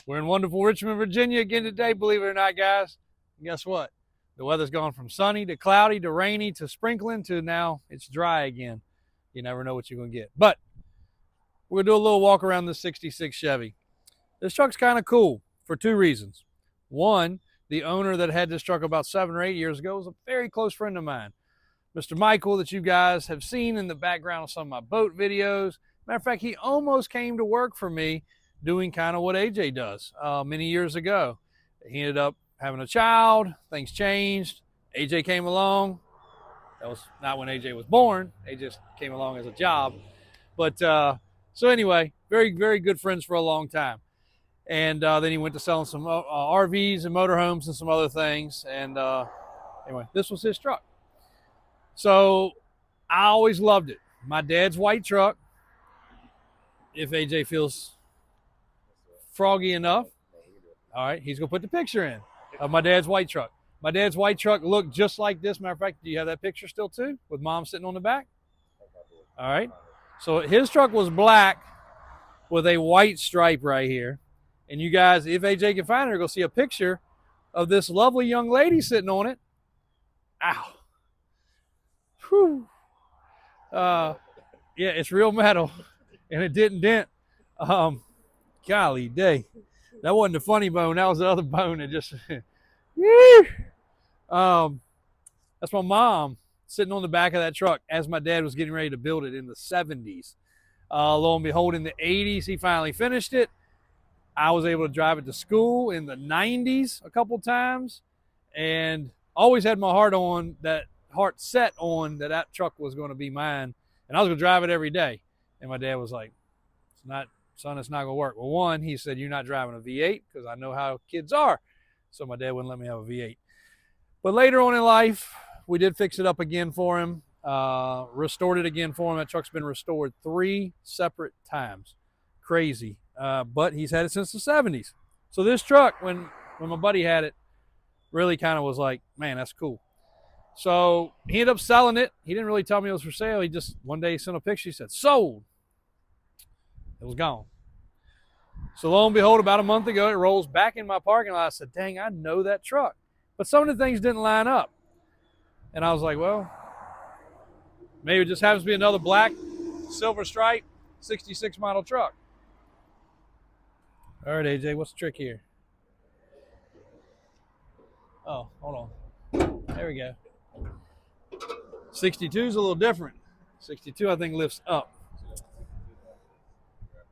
We're in wonderful Richmond, Virginia again today, believe it or not, guys. And guess what? The weather's gone from sunny to cloudy to rainy to sprinkling to now it's dry again. You never know what you're going to get. But we're going to do a little walk around this 66 Chevy. This truck's kind of cool for two reasons. One, the owner that had this truck about 7 or 8 years ago was a very close friend of mine. Mr. Michael, that you guys have seen in the background of some of my boat videos. Matter of fact, he almost came to work for me doing kind of what AJ does many years ago. He ended up having a child. Things changed. AJ came along. That was not when AJ was born. AJ just came along as a job. But so anyway, very, very good friends for a long time. And then he went to selling some RVs and motorhomes and some other things. And anyway, this was his truck. So I always loved it. My dad's white truck, if AJ feels froggy enough, all right, he's going to put the picture in of my dad's white truck. My dad's white truck looked just like this. Matter of fact, do you have that picture still too, with mom sitting on the back? All right. So his truck was black with a white stripe right here. And you guys, if AJ can find it, go see a picture of this lovely young lady sitting on it. Ow. Whew. Yeah, it's real metal, and it didn't dent. Golly day, that wasn't the funny bone. That was the other bone that just. That's my mom sitting on the back of that truck as my dad was getting ready to build it in the 70s. Lo and behold, in the 80s, he finally finished it. I was able to drive it to school in the 90s a couple times, and always had my heart set on that truck was going to be mine, and I was going to drive it every day. And my dad was like, "It's not, son, it's not going to work." Well, one, he said, "You're not driving a V8," because I know how kids are. So my dad wouldn't let me have a V8. But later on in life, we did fix it up again for him, restored it again for him. That truck's been restored 3 separate times. Crazy. But he's had it since the 70s. So this truck, when my buddy had it, really kind of was like, man, that's cool. So he ended up selling it. He didn't really tell me it was for sale. He just, one day he sent a picture. He said, sold. It was gone. So lo and behold, about a month ago, it rolls back in my parking lot. I said, dang, I know that truck. But some of the things didn't line up. And I was like, well, maybe it just happens to be another black, silver stripe, 66 model truck. All right, AJ, what's the trick here? Oh, hold on. There we go. 62 is a little different. 62, I think, lifts up.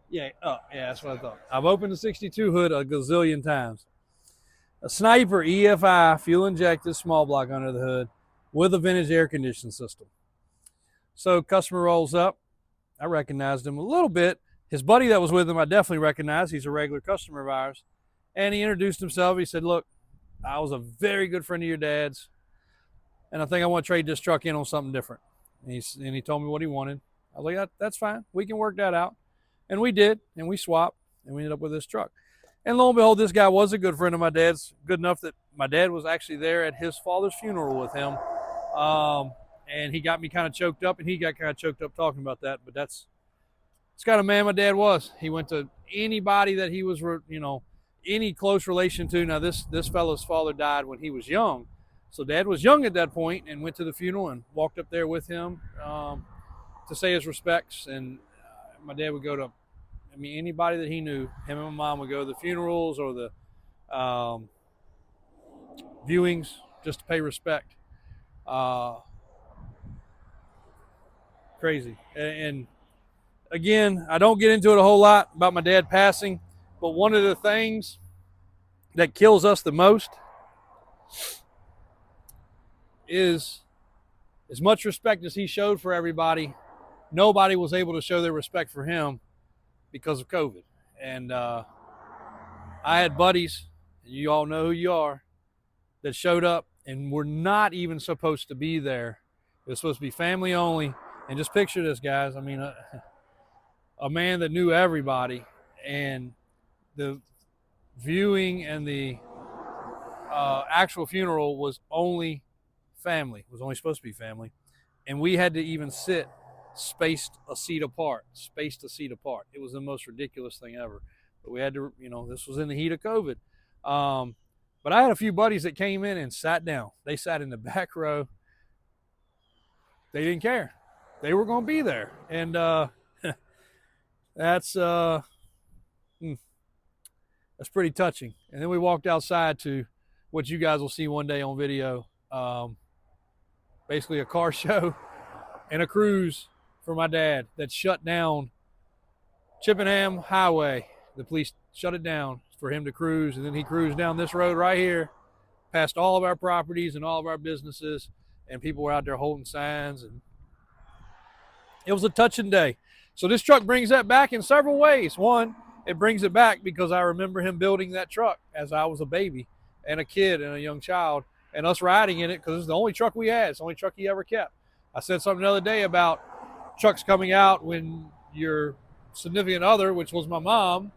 Yeah, up. Yeah, that's what I thought. I've opened the 62 hood a gazillion times. A Sniper EFI fuel-injected small block under the hood with a vintage air conditioning system. So customer rolls up. I recognized him a little bit. His buddy that was with him, I definitely recognized. He's a regular customer of ours. And he introduced himself. He said, look, I was a very good friend of your dad's, and I think I want to trade this truck in on something different. And he told me what he wanted. I was like, that's fine. We can work that out. And we did, and we swapped, and we ended up with this truck. And lo and behold, this guy was a good friend of my dad's, good enough that my dad was actually there at his father's funeral with him. And he got me kind of choked up, and he got kind of choked up talking about that. But that's kind of man my dad was. He went to anybody that he was, any close relation to. Now, this fellow's father died when he was young. So dad was young at that point and went to the funeral and walked up there with him to say his respects. And my dad would go to, anybody that he knew, him and my mom would go to the funerals or the viewings just to pay respect. Crazy. And again, I don't get into it a whole lot about my dad passing, but one of the things that kills us the most is as much respect as he showed for everybody, nobody was able to show their respect for him because of COVID. And I had buddies, and you all know who you are, that showed up and were not even supposed to be there. It was supposed to be family only. And just picture this, guys. A man that knew everybody, and the viewing and the actual funeral was only family, was only supposed to be family. And we had to even sit spaced a seat apart. It was the most ridiculous thing ever. But we had to, you know, this was in the heat of COVID. But I had a few buddies that came in and sat down. They sat in the back row. They didn't care. They were going to be there. And that's pretty touching. And then we walked outside to what you guys will see one day on video. Basically a car show and a cruise for my dad that shut down Chippenham Highway. The police shut it down for him to cruise, and then he cruised down this road right here, past all of our properties and all of our businesses, and people were out there holding signs, and it was a touching day. So this truck brings that back in several ways. One, it brings it back because I remember him building that truck as I was a baby and a kid and a young child, and us riding in it because it's the only truck we had. It's the only truck he ever kept. I said something the other day about trucks coming out when your significant other, which was my mom,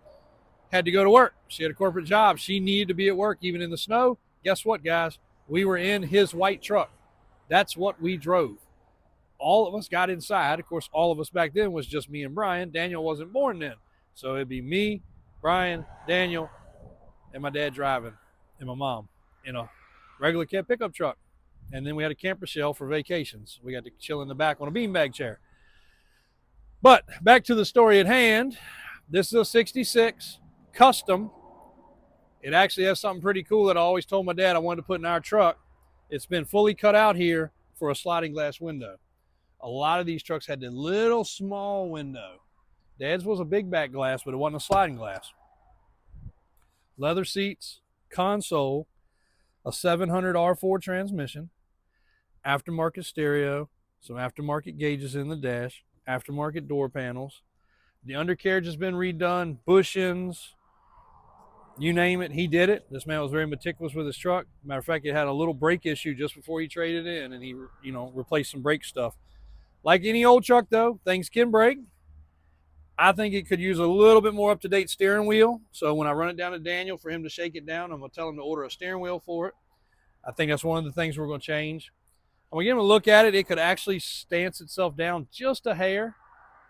had to go to work. She had a corporate job. She needed to be at work even in the snow. Guess what, guys? We were in his white truck. That's what we drove. All of us got inside. Of course, all of us back then was just me and Brian. Daniel wasn't born then. So it'd be me, Brian, Daniel, and my dad driving, and my mom in a regular cab pickup truck. And then we had a camper shell for vacations. We got to chill in the back on a beanbag chair. But back to the story at hand. This is a 66 custom. It actually has something pretty cool that I always told my dad I wanted to put in our truck. It's been fully cut out here for a sliding glass window. A lot of these trucks had the little small window. Dad's was a big back glass, but it wasn't a sliding glass. Leather seats, console, a 700 R4 transmission, aftermarket stereo, some aftermarket gauges in the dash, aftermarket door panels. The undercarriage has been redone, bushings, you name it, he did it. This man was very meticulous with his truck. Matter of fact, it had a little brake issue just before he traded in, and he, you know, replaced some brake stuff. Like any old truck, though, things can break. I think it could use a little bit more up-to-date steering wheel. So when I run it down to Daniel for him to shake it down, I'm going to tell him to order a steering wheel for it. I think that's one of the things we're going to change. I'm going to give him a look at it. It could actually stance itself down just a hair.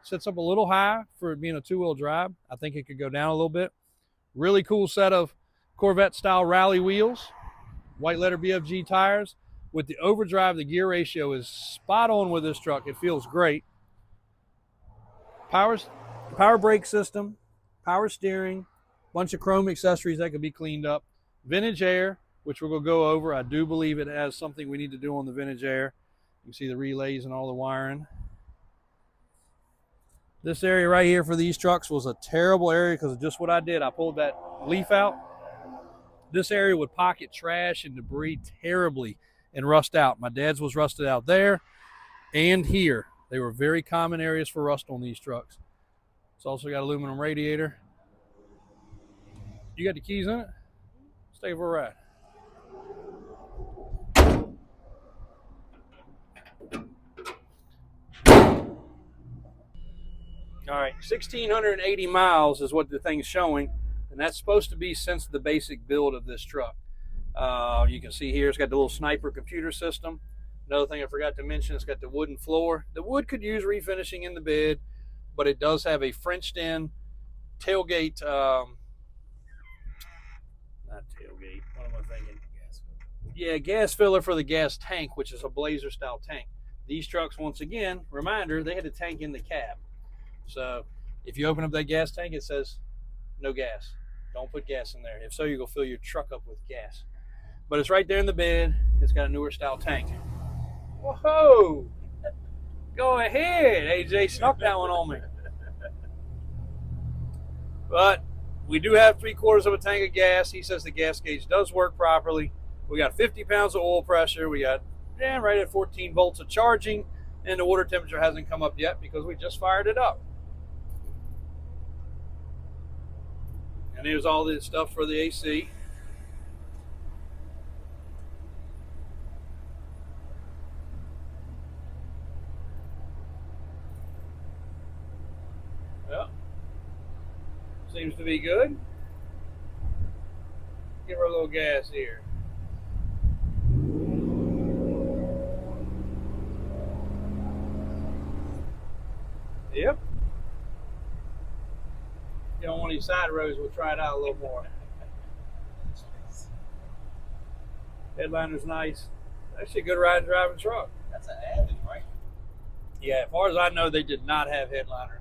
Sits up a little high for it being a two-wheel drive. I think it could go down a little bit. Really cool set of Corvette-style rally wheels. White letter BFG tires. With the overdrive, the gear ratio is spot on with this truck. It feels great. Power brake system, power steering, bunch of chrome accessories that could be cleaned up. Vintage air, which we're going to go over. I do believe it has something we need to do on the vintage air. You can see the relays and all the wiring. This area right here for these trucks was a terrible area because of just what I did. I pulled that leaf out. This area would pocket trash and debris terribly and rust out. My dad's was rusted out there and here. They were very common areas for rust on these trucks. It's also got aluminum radiator. You got the keys in it? Stay for a ride. All right, 1,680 miles is what the thing's showing, and that's supposed to be since the basic build of this truck. You can see here it's got the little Sniper computer system. Another thing I forgot to mention, it's got the wooden floor. The wood could use refinishing in the bed, but it does have a Frenched-in tailgate, not tailgate, what am I thinking? Yeah, gas filler for the gas tank, which is a Blazer-style tank. These trucks, once again, reminder, they had a tank in the cab. So if you open up that gas tank, it says no gas. Don't put gas in there. If so, you're going to fill your truck up with gas. But it's right there in the bed. It's got a newer style tank. Whoa! Go ahead. AJ snuck that one on me. But we do have 3/4 of a tank of gas. He says the gas gauge does work properly. We got 50 pounds of oil pressure. We got right at 14 volts of charging. And the water temperature hasn't come up yet because we just fired it up. And here's all the stuff for the AC. Well, seems to be good. Give her a little gas here. Yep. You don't want to these side roads, we'll try it out a little more. Headliner's nice. Actually a good ride driving truck. That's an Avid, right? Yeah, as far as I know, they did not have headliners.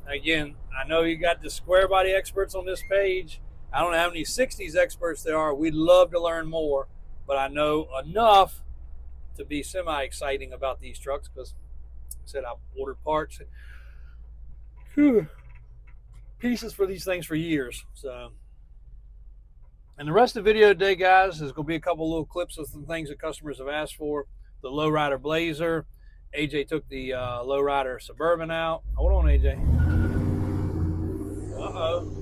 Again, I know you got the square body experts on this page. I don't know how many 60s experts there are. We'd love to learn more, but I know enough to be semi-exciting about these trucks because I said I've ordered parts, pieces for these things for years. So, and the rest of the video today, guys, is going to be a couple little clips of some things that customers have asked for. The lowrider Blazer. AJ took the lowrider Suburban out. Hold on, AJ. Uh-oh.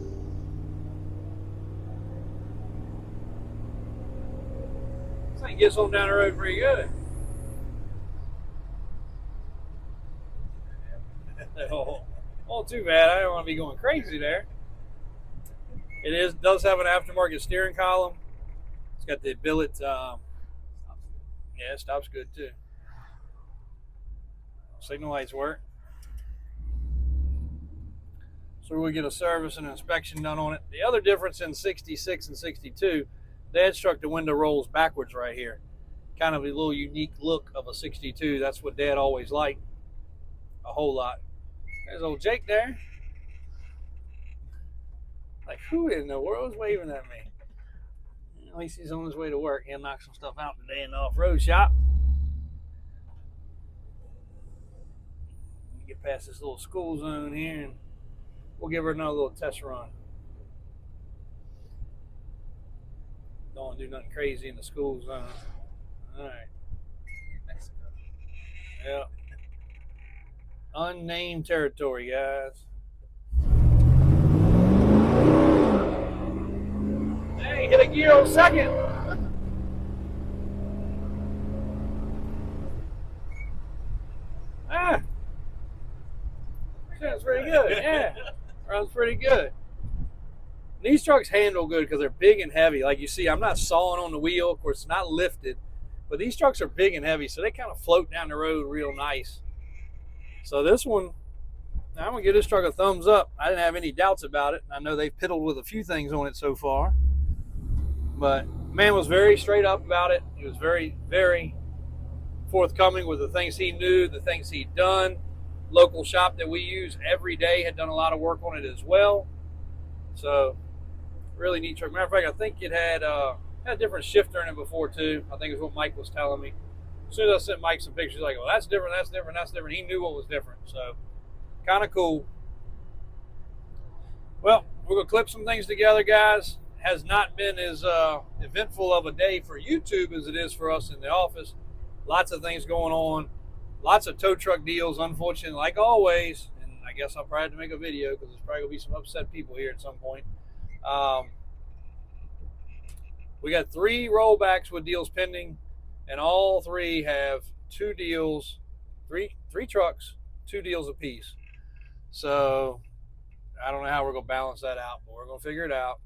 This thing gets on down the road pretty good. Oh, too bad. I don't want to be going crazy there. It does have an aftermarket steering column. It's got the billet. Yeah, it stops good too. Signal lights work. So we get a service and inspection done on it. The other difference in 66 and 62, Dad struck the window rolls backwards right here. Kind of a little unique look of a 62. That's what Dad always liked a whole lot. There's old Jake there. Like, who in the world is waving at me? At least he's on his way to work. He'll knock some stuff out today in the off-road shop. Get past this little school zone here, and we'll give her another little test run. Don't want to do nothing crazy in the school zone. All right. Mexico. Yeah. Unnamed territory, guys. Hey, hit a gear on second. Ah. Sounds pretty good. Yeah. Runs pretty good. These trucks handle good because they're big and heavy. Like you see, I'm not sawing on the wheel. Of course, it's not lifted. But these trucks are big and heavy, so they kind of float down the road real nice. So this one, I'm going to give this truck a thumbs up. I didn't have any doubts about it. I know they've piddled with a few things on it so far. But man was very straight up about it. He was very, very forthcoming with the things he knew, the things he'd done. Local shop that we use every day had done a lot of work on it as well. So really neat truck. Matter of fact, I think it had a different shifter in it before too. I think is what Mike was telling me. As soon as I sent Mike some pictures, like, well, that's different, that's different, that's different. He knew what was different. So kind of cool. Well, we're going to clip some things together, guys. Has not been as eventful of a day for YouTube as it is for us in the office. Lots of things going on. Lots of tow truck deals, unfortunately, like always. And I guess I'll probably have to make a video because there's probably going to be some upset people here at some point. We got 3 rollbacks with deals pending, and all 3 have 2 deals, three trucks, 2 deals apiece. So I don't know how we're going to balance that out, but we're going to figure it out.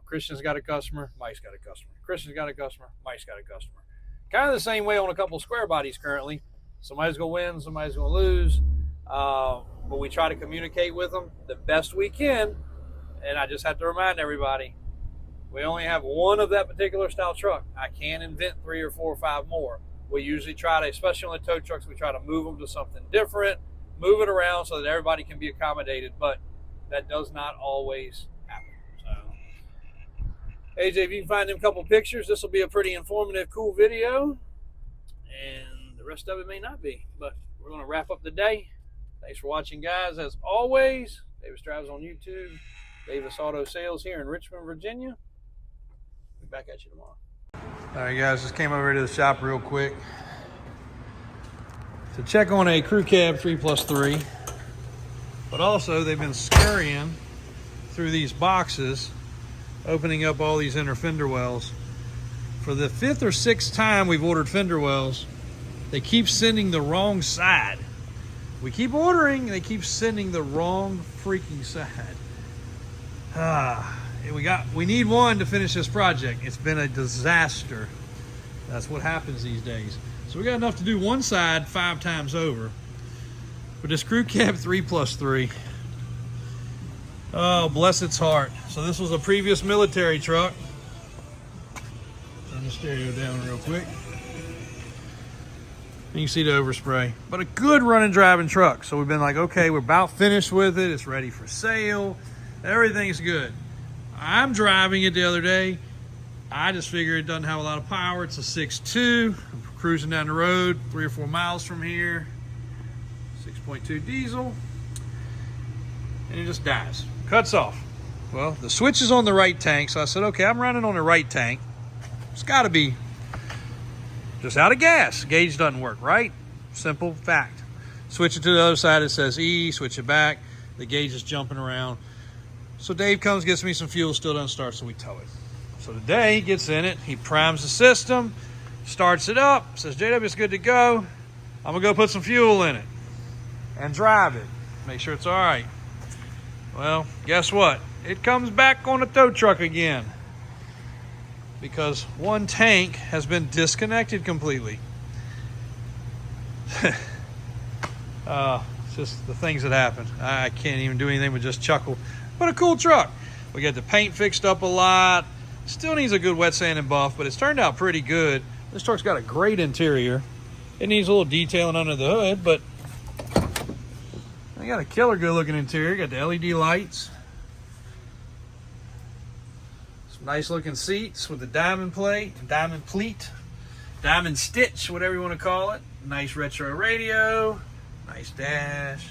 Christian's got a customer, Mike's got a customer. Christian's got a customer, Mike's got a customer. Kind of the same way on a couple of square bodies currently. Somebody's going to win, somebody's going to lose. But we try to communicate with them the best we can. And I just have to remind everybody, we only have one of that particular style truck. I can't invent 3 or 4 or 5 more. We usually try to, especially on the tow trucks, we try to move them to something different, move it around so that everybody can be accommodated. But that does not always happen. So, AJ, if you can find them a couple pictures, this will be a pretty informative, cool video. And the rest of it may not be. But we're going to wrap up the day. Thanks for watching, guys. As always, Davis Drives on YouTube. Davis Auto Sales here in Richmond, Virginia. Be back at you tomorrow. All right, guys, just came over to the shop real quick to check on a crew cab 3+3. But also, they've been scurrying through these boxes, opening up all these inner fender wells. For the 5th or 6th time we've ordered fender wells, they keep sending the wrong side. We keep ordering, they keep sending the wrong freaking side. We need one to finish this project. It's been a disaster. That's what happens these days. So we got enough to do one side 5 times over. But this crew cab 3+3, Oh, bless its heart. So this was a previous military truck. Turn the stereo down real quick. You can see the overspray. But a good running driving truck. So we've been like, okay, we're about finished with it. It's ready for sale. Everything's good. I'm driving it the other day. I just figured it doesn't have a lot of power. It's a 6.2. I'm cruising down the road 3 or 4 miles from here. 6.2 diesel. And it just dies. Cuts off. Well, the switch is on the right tank. So I said, okay, I'm running on the right tank. It's got to be just out of gas. Gauge doesn't work, right? Simple fact. Switch it to the other side. It says E. Switch it back. The gauge is jumping around. So Dave comes, gets me some fuel. Still doesn't start, so we tow it. So today he gets in it, he primes the system, starts it up, says, JW, it's good to go. I'm gonna go put some fuel in it and drive it, make sure it's all right. Well, guess what? It comes back on the tow truck again because one tank has been disconnected completely. It's just the things that happen. I can't even do anything but just chuckle. But a cool truck. We got the paint fixed up a lot. Still needs a good wet sand and buff, but it's turned out pretty good. This truck's got a great interior. It needs a little detailing under the hood, but I got a killer good looking interior. Got the LED lights. Some nice looking seats with the diamond plate, diamond pleat, diamond stitch, whatever you want to call it. Nice retro radio, nice dash,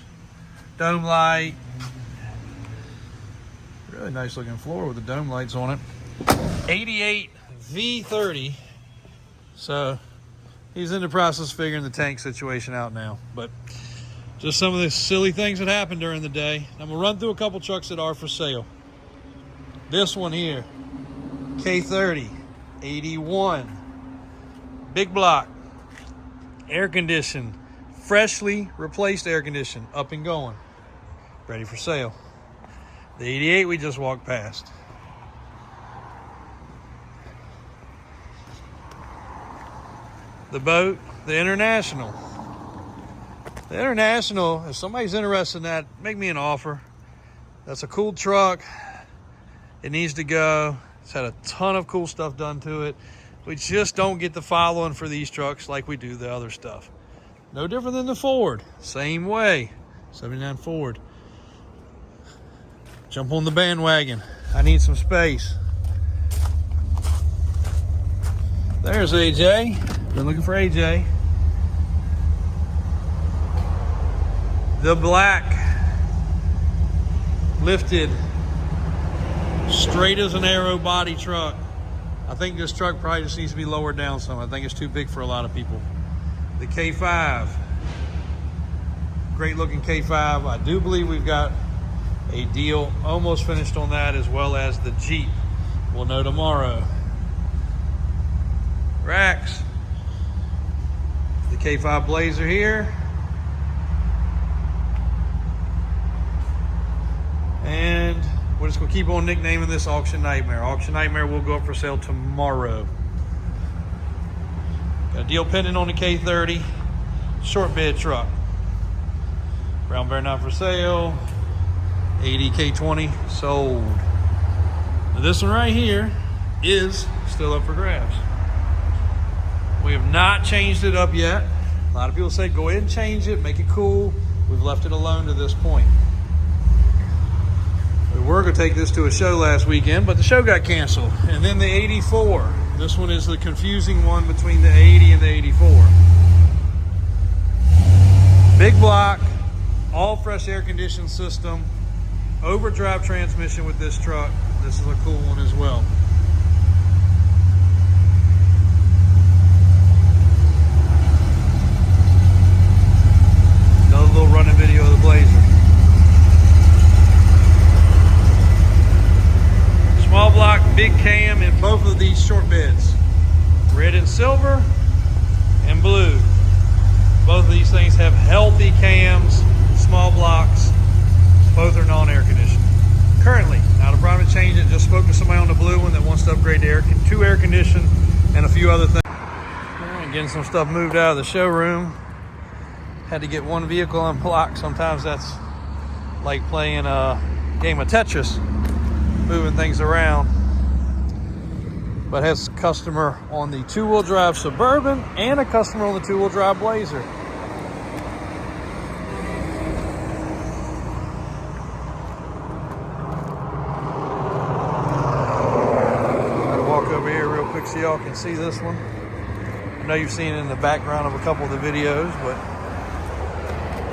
dome light. Really nice looking floor with the dome lights on it. 88 V30. So he's in the process of figuring the tank situation out now. But just some of the silly things that happen during the day. I'm gonna run through a couple trucks that are for sale. This one here, K30, 81. Big block, air conditioned, freshly replaced air conditioned, up and going, ready for sale. The 88 we just walked past. The boat, the International. The International, if somebody's interested in that, make me an offer. That's a cool truck. It needs to go. It's had a ton of cool stuff done to it. We just don't get the following for these trucks like we do the other stuff. No different than the Ford. Same way. 79 Ford. Jump on the bandwagon. I need some space. There's AJ. Been looking for AJ. The black, lifted, straight as an arrow body truck. I think this truck probably just needs to be lowered down some. I think it's too big for a lot of people. The K5, great looking K5. I do believe we've got a deal almost finished on that, as well as the Jeep. We'll know tomorrow. Racks. The K5 Blazer here. And we're just gonna keep on nicknaming this Auction Nightmare. Auction Nightmare will go up for sale tomorrow. Got a deal pending on the K30. Short bed truck. Brown bear not for sale. 80 K20 sold. Now this one right here is still up for grabs. We have not changed it up yet. A lot of people say go ahead and change it, make it cool. We've left it alone to this point. We were going to take this to a show last weekend, but the show got canceled. And then the 84. This one is the confusing one between the 80 and the 84. Big block, all fresh air conditioned system, overdrive transmission with this truck. This is a cool one as well. Another little running video of the Blazer. Small block, big cam in both of these short beds. Red and silver and blue. Both of these things have healthy cams, small blocks. Both are non-air conditioned. Currently, not a problem to change it. Just spoke to somebody on the blue one that wants to upgrade to air condition and a few other things. Getting some stuff moved out of the showroom. Had to get one vehicle unblocked. Sometimes that's like playing game of Tetris, moving things around. But has a customer on the two-wheel drive Suburban and a customer on the two-wheel drive Blazer. Gotta walk over here real quick so y'all can see this one. I know you've seen it in the background of a couple of the videos, but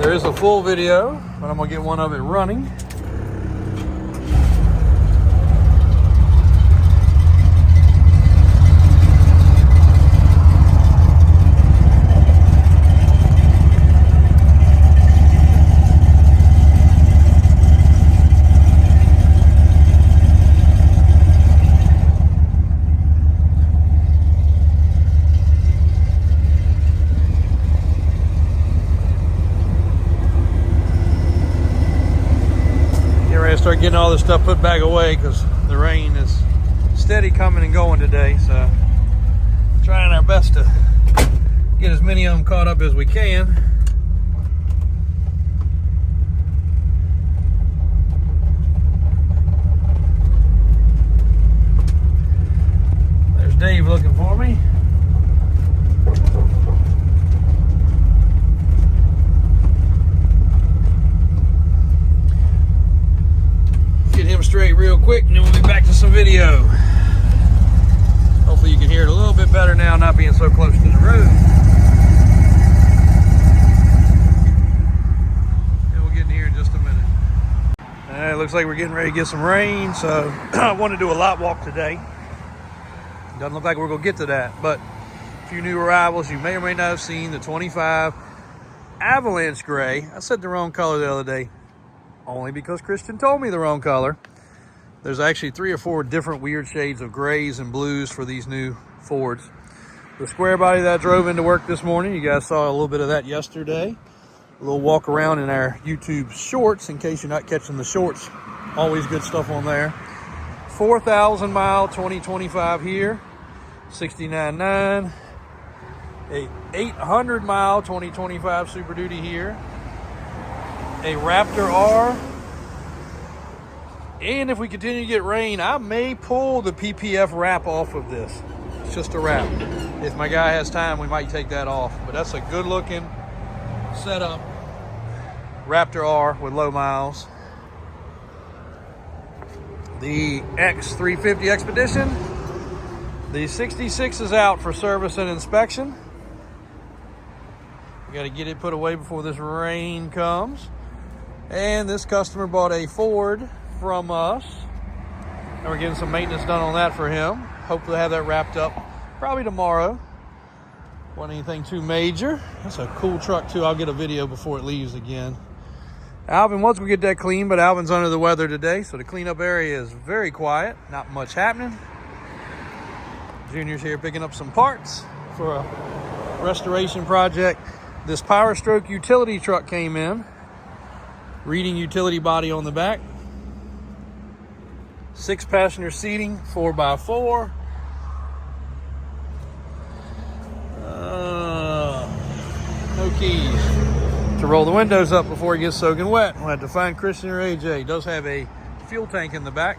there is a full video, but I'm gonna get one of it running. Start getting all this stuff put back away because the rain is steady coming and going today, so trying our best to get as many of them caught up as we can. There's Dave looking for me. Straight real quick, and then we'll be back to some video. Hopefully you can hear it a little bit better now, not being so close to the road. And we'll get in here in just a minute. It looks like we're getting ready to get some rain, so I want to do a lot walk today. Doesn't look like we're going to get to that, but a few new arrivals you may or may not have seen. The 25 Avalanche Gray. I said the wrong color the other day, only because Christian told me the wrong color. There's actually 3 or 4 different weird shades of grays and blues for these new Fords. The square body that I drove into work this morning, you guys saw a little bit of that yesterday. A little walk around in our YouTube shorts, in case you're not catching the shorts. Always good stuff on there. 4,000 mile 2025 here, 69.9. A 800 mile 2025 Super Duty here. A Raptor R. And if we continue to get rain, I may pull the PPF wrap off of this. It's just a wrap. If my guy has time, we might take that off. But that's a good looking setup. Raptor R with low miles. The X350 Expedition. The 66 is out for service and inspection. We got to get it put away before this rain comes. And this customer bought a Ford from us, and we're getting some maintenance done on that for him. Hopefully have that wrapped up probably tomorrow. Wasn't anything too major. That's a cool truck too. I'll get a video before it leaves again. Alvin, once we get that clean, but Alvin's under the weather today, so the cleanup area is very quiet. Not much happening. Junior's here picking up some parts for a restoration project. This Power Stroke utility truck came in. Reading utility body on the back. 6-passenger seating, 4x4. No keys. To roll the windows up before it gets soaking wet, we'll have to find Christian or AJ. It does have a fuel tank in the back.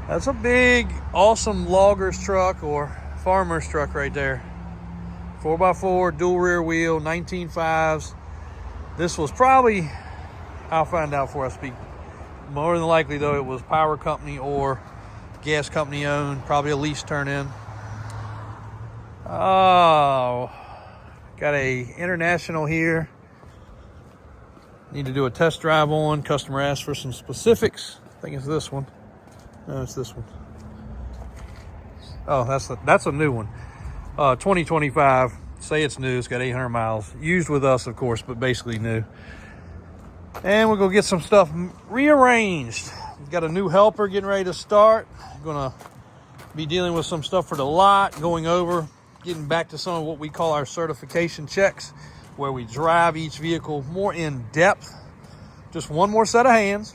That's a big, awesome logger's truck or farmer's truck right there. 4x4, dual rear wheel, 19.5s. This was probably, I'll find out before I speak. More than likely, though, it was power company or gas company owned. Probably a lease turn in. Oh, got a International here. Need to do a test drive on. Customer asked for some specifics. I think it's this one. No, it's this one. Oh, that's a new one. 2025. Say it's new. It's got 800 miles. Used with us, of course, but basically new. And we're going to get some stuff rearranged. We've got a new helper getting ready to start. Going to be dealing with some stuff for the lot, going over, getting back to some of what we call our certification checks, where we drive each vehicle more in depth. Just one more set of hands.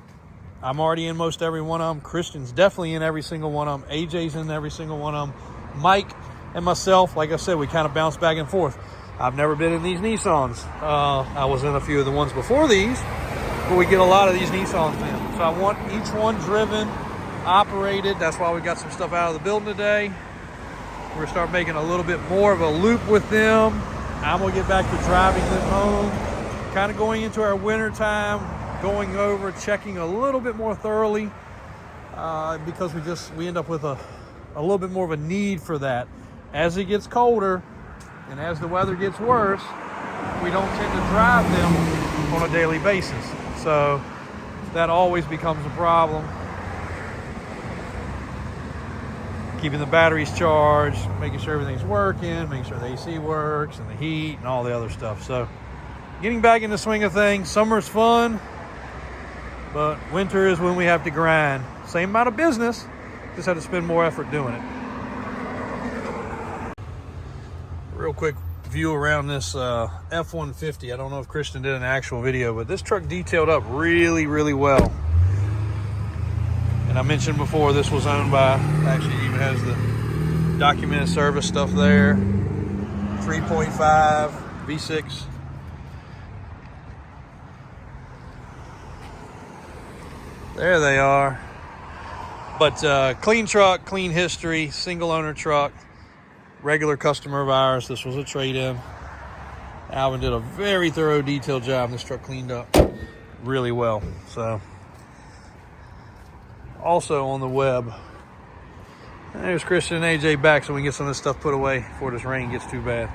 I'm already in most every one of them. Christian's definitely in every single one of them. AJ's in every single one of them. Mike and myself, like I said, we kind of bounce back and forth. I've never been in these Nissans. I was in a few of the ones before these, but we get a lot of these Nissans in. So I want each one driven, operated. That's why we got some stuff out of the building today. We're gonna start making a little bit more of a loop with them. I'm gonna get back to driving them home. Kind of going into our winter time, going over, checking a little bit more thoroughly because we end up with a little bit more of a need for that. As it gets colder and as the weather gets worse, we don't tend to drive them on a daily basis. So that always becomes a problem. Keeping the batteries charged, making sure everything's working, making sure the AC works and the heat and all the other stuff. So getting back in the swing of things. Summer's fun, but winter is when we have to grind. Same amount of business, just have to spend more effort doing it. Real quick view around this F-150. I don't know if Christian did an actual video, but this truck detailed up really, really well. And I mentioned before, this was owned by, actually even has the documented service stuff there. 3.5 V6. There they are. But clean truck, clean history, single owner truck, regular customer of ours. This was a trade-in. Alvin did a very thorough detailed job. This truck cleaned up really well. So also on the web. There's Christian and AJ back so we can get some of this stuff put away before this rain gets too bad.